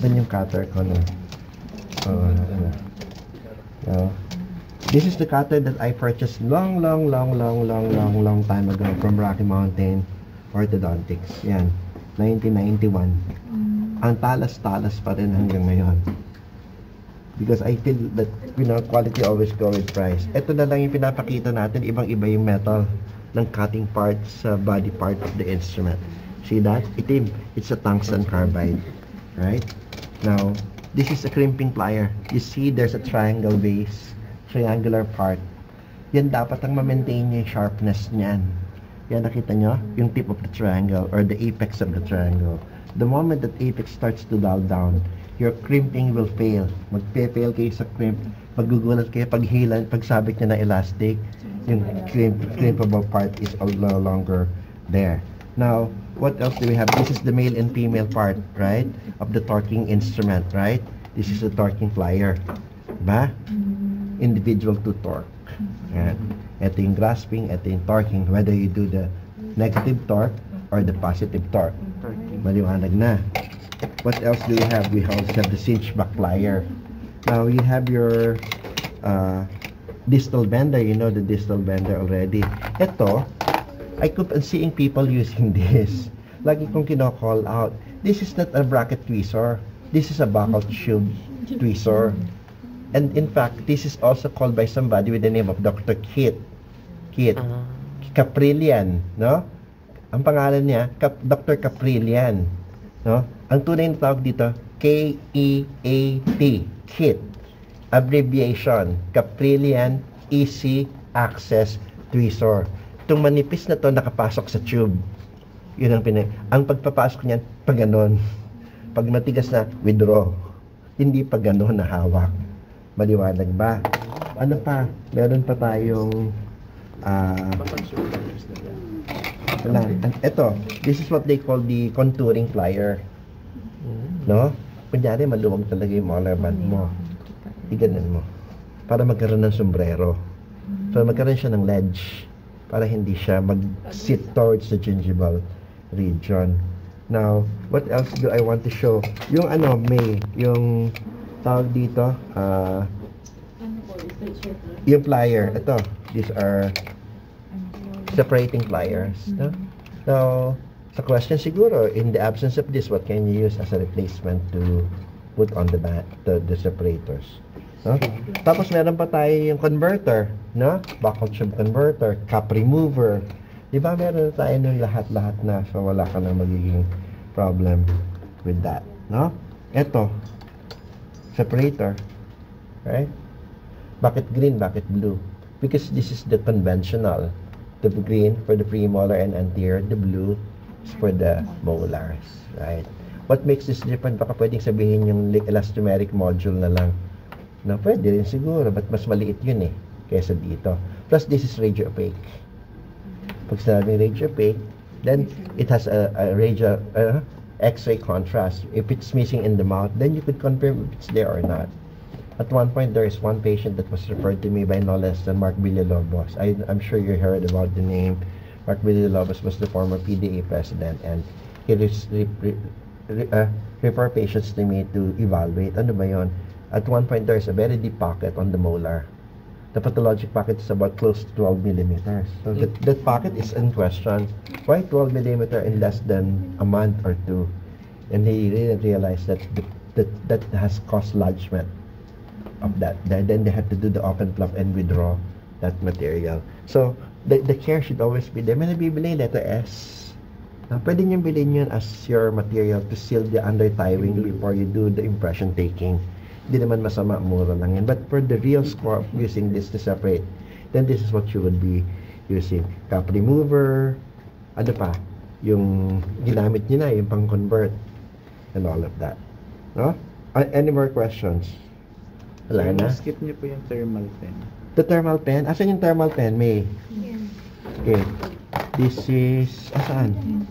Nasaan yung cutter ko na? No. This is the cutter that I purchased long time ago from Rocky Mountain Orthodontics. Yan, 1991. Ang talas-talas pa rin hanggang ngayon. Because I feel that, you know, quality always go with price. Ito na lang yung pinapakita natin, ibang-iba yung metal ng cutting parts sa body part of the instrument. See that? Itim. It's a tungsten carbide. Right? Now, this is a crimping plier. You see there's a triangle base, triangular part. Yan dapat ang ma-maintain yung sharpness niyan. Yan, nakita nyo? Yung tip of the triangle or the apex of the triangle. The moment that apex starts to dull down, your crimping will fail. Magpe-fail kayo sa crimp. Magugulat kayo pag hilan, pag sabit niya na elastic, yung crimpable part is no longer there. Now, what else do we have? This is the male and female part, right? Of the torquing instrument, right? This is the torquing plier. Diba? Individual to torque. Yan. Ito yung grasping, ito yung torquing. Whether you do the negative torque or the positive torque. Maliwanag na. What else do we have? We also have the cinch back plier. Now, you have your distal bender. You know the distal bender already. Ito, I keep on seeing people using this. Lagi kong kino-call out. This is not a bracket tweezer. This is a buccal tube tweezer. And in fact, this is also called by somebody with the name of Dr. Kit. Caprillian, no? Ang pangalan niya, Dr. Caprillian, no? Ang tunay na tawag dito, K-E-A-T, Kit. Abbreviation, Caprillian Easy Access Tweezer. Itong manipis na to nakapasok sa tube. Yun ang pagpapasok niyan, pag ganon. Pag matigas na, withdraw. Hindi pag ganon na hawak. Maliwanag ba? Ano pa? Meron pa tayong ito, this is what they call the contouring plier. No? Kunyari, maluwag talaga yung molar band mo. Iganan mo. Para magkaroon ng sombrero. So, magkaroon siya ng ledge. Para hindi siya mag-sit towards the gingival region. Now, what else do I want to show? Yung yung tawag dito, yung plier. Ito, these are separating pliers. No? Now, sa question siguro, in the absence of this, what can you use as a replacement to put on the separators? No? Tapos meron pa tayo yung converter, no? Buccal tube converter, cap remover. Di ba meron tayo ng lahat-lahat na, so wala ka na magiging problem with that, no? Ito, separator, right? Bakit green, bakit blue? Because this is the conventional. The green for the premolar and anterior, the blue is for the molars, right? What makes this different? Baka pwedeng sabihin yung elastomeric module na lang. No, pwede rin siguro, but mas maliit yun kaysa dito. Plus, this is radio opaque. Pag sinabing radio opaque, then it has a radio X-ray contrast. If it's missing in the mouth, then you could confirm if it's there or not. At one point, there is one patient that was referred to me by no less than Mark Villalobos. I'm sure you heard about the name. Mark Villalobos was the former PDA president, and he refer patients to me to evaluate. Ano ba yun? At one point, there's a very deep pocket on the molar. The pathologic pocket is about close to 12 millimeters. So that pocket is in question. Why 12 millimeter in less than a month or two? And he didn't realize that that has caused lodgement of that. Then they have to do the open flap and withdraw that material. So, the care should always be there. May nabibili letter S. Pwede nyo bilhin yun as your material to seal the under-tiring before you do the impression taking. Hindi naman masama, mura lang yan. But for the real score of using this to separate, then this is what you would be using. Cap remover, ano pa? Yung ginamit nyo na, yung pang-convert, and all of that. No? Any more questions? Wala na? Skip niyo po yung thermal pen. The thermal pen? Asan yung thermal pen, May? Okay. This is... Asaan?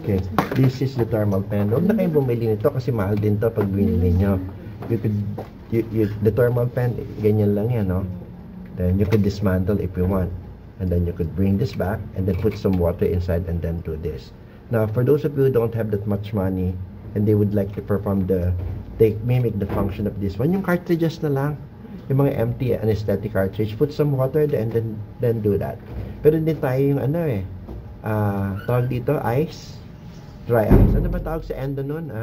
Okay. This is the thermal pen. Huwag na kayong bumili nito kasi mahal din to pag binili nyo. You could... the thermal pen, ganyan lang yan, no? Then you could dismantle if you want. And then you could bring this back and then put some water inside and then do this. Now, for those of you who don't have that much money, and they would like to perform mimic the function of this one, yung cartridges na lang, yung mga empty anesthetic cartridge, put some water and then do that. Pero din tayo yung tawag dito, ice, dry ice. Ano ba tawag sa endo nun?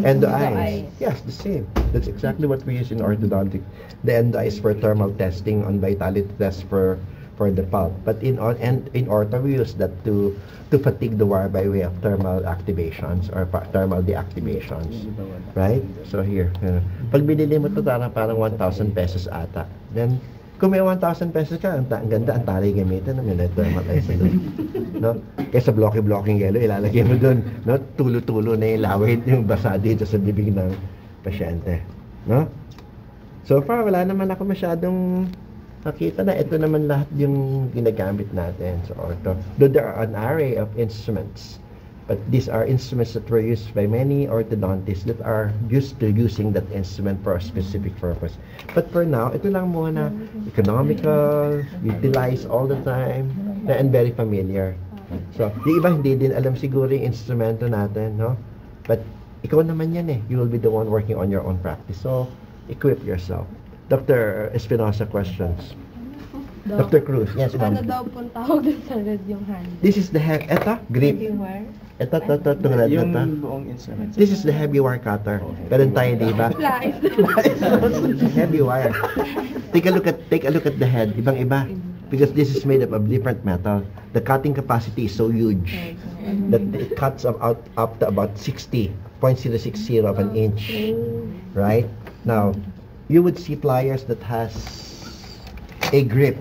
Endo ice. Yes, the same. That's exactly what we use in orthodontic. The endo ice for thermal testing on vitality test for the pulp. But in ortho, we use that to fatigue the wire by way of thermal activations or thermal deactivations. Right? So here, pag binili mo ito, parang 1,000 pesos ata. Then, kung may 1,000 pesos ka, ang ganda, ang tali gamitin, may thermal ice na doon. No? Kaysa blocking yellow, ilalagay mo doon. No? Tulo-tulo na yung laway, yung basa dito sa bibig ng pasyente. No? So far, wala naman ako masyadong nakita na. Ito naman lahat yung ginagamit natin sa ortho. Though there are an array of instruments, but these are instruments that were used by many orthodontists that are used to using that instrument for a specific purpose. But for now, ito lang muna, economical, utilized all the time, and very familiar. So, yung iba hindi din alam siguro yung instrumento natin, no? But ikaw naman yan eh. You will be the one working on your own practice. So, equip yourself. Dr. Espinosa, questions. Dr. Cruz, yes, ma'am. Ano daw pong tawag dun sa red yung hand? This is the eto, grip. Yung wire? Ito, red Yung na buong instrument. This is the heavy wire cutter. Meron tayo, di ba? Flies. Heavy wire. Take a look at the head. Ibang-iba. Because this is made up of different metal. The cutting capacity is so huge that it cuts up to about 60.060 of an inch. Right? Now, you would see pliers that has a grip.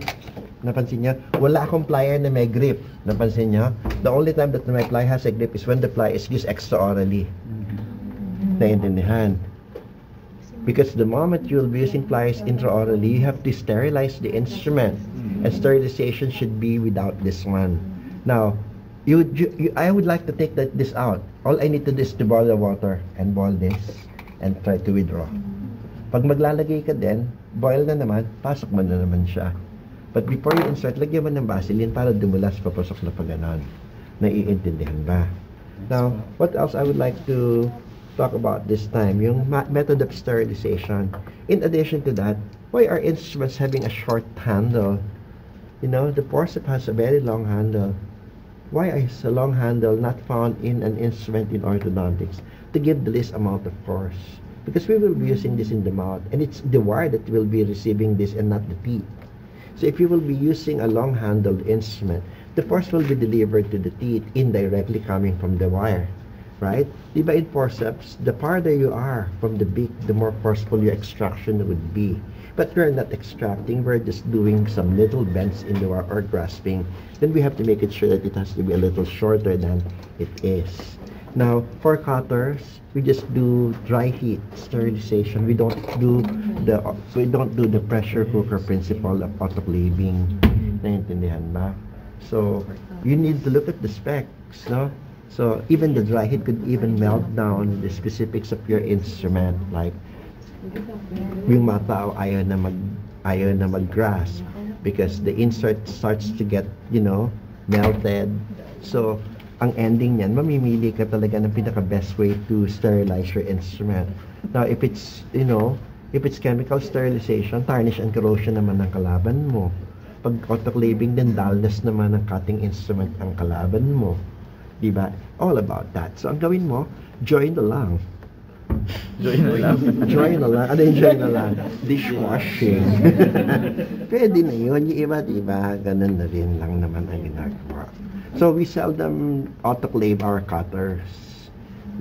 Napansin niyo? Wala akong plier na may grip. Napansin niyo? The only time that my plier has a grip is when the plier is used extraorally. Naintindihan? Because the moment you'll be using pliers intraorally, you have to sterilize the instrument. And sterilization should be without this one. Now, I would like to take this out. All I need to do is to boil the water and boil this and try to withdraw. Pag maglalagay ka din, boil na naman, pasok mo na naman siya. But before you insert, lagyan mo ng Vaseline para dumulas papasok na pa ganon. Naiintindihan ba? Now, what else I would like to talk about this time? Yung method of sterilization. In addition to that, why are instruments having a short handle? You know, the forceps has a very long handle. Why is a long handle not found in an instrument in orthodontics? To give the least amount of force. Because we will be using this in the mouth, and it's the wire that will be receiving this and not the teeth. So if you will be using a long-handled instrument, the force will be delivered to the teeth indirectly coming from the wire, right? Diba in forceps, the farther you are from the beak, the more forceful your extraction would be. But we're not extracting, we're just doing some little bends in the wire or grasping. Then we have to make it sure that it has to be a little shorter than it is. Now, for cutters, we just do dry heat sterilization. We don't do the pressure cooker principle of autoclaving. Naintindihan ba? So, you need to look at the specs, no? So, even the dry heat could even melt down the specifics of your instrument, like yung mata ayaw na mag-grasp because the insert starts to get, melted. So, ang ending niyan, mamimili ka talaga ng pinaka-best way to sterilize your instrument. Now, if it's chemical sterilization, tarnish and corrosion naman ang kalaban mo. Pag autoclaving din, dullness naman ng cutting instrument ang kalaban mo. Diba? All about that. So, ang gawin mo, join na lang. Join na lang. Join na lang. Ano yung join na lang? Dishwashing. Pwede na yun. Yung iba, diba? Ganun na rin lang naman ang ginagawa. So, we seldom autoclave our cutters.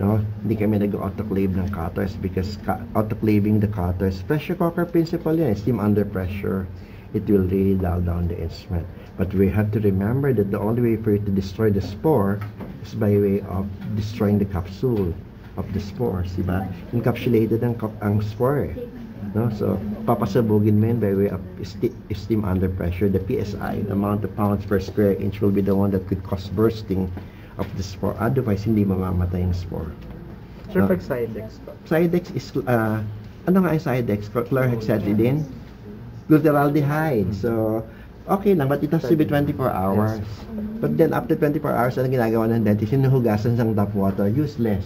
No? Hindi kami nag-autoclave ng cutters because autoclaving the cutters, pressure cooker principle yan. Steam under pressure, it will really dull down the instrument. But we have to remember that the only way for you to destroy the spore is by way of destroying the capsule of the spores, diba? Encapsulated ang spore, no? So, papasabugin mo yun by way of steam under pressure. The PSI, the amount of pounds per square inch, will be the one that could cause bursting of the spore. Otherwise, hindi mamamatay yung spore. Sir, pag Sidex pa? Sidex is, ano nga yung Sidex? Chlorhexidine? Glutaraldehyde. So, okay lang, but it has to be 24 hours. But then, after 24 hours, ano ginagawa ng dentist? Hinuhugasan ng tap water. Useless.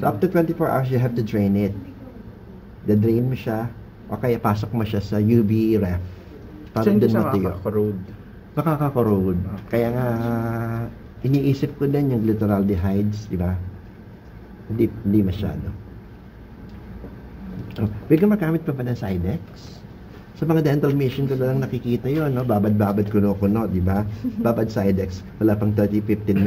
So, after 24 hours, you have to drain it. The-drain mo siya, o kaya pasok mo siya sa UV ref. Para So, hindi dun siya matuyo. makaka-corrode. Nakaka-corrode. Kaya nga, iniisip ko din yung glyceraldehydes, di ba? Hindi masyado. Oh, may gumagamit pa ba ng Sidex? Sa mga dental mission ko na lang nakikita yon, no? Babad-babad kuno-kuno, di ba? Babad Sidex, wala pang 30-15 minutes.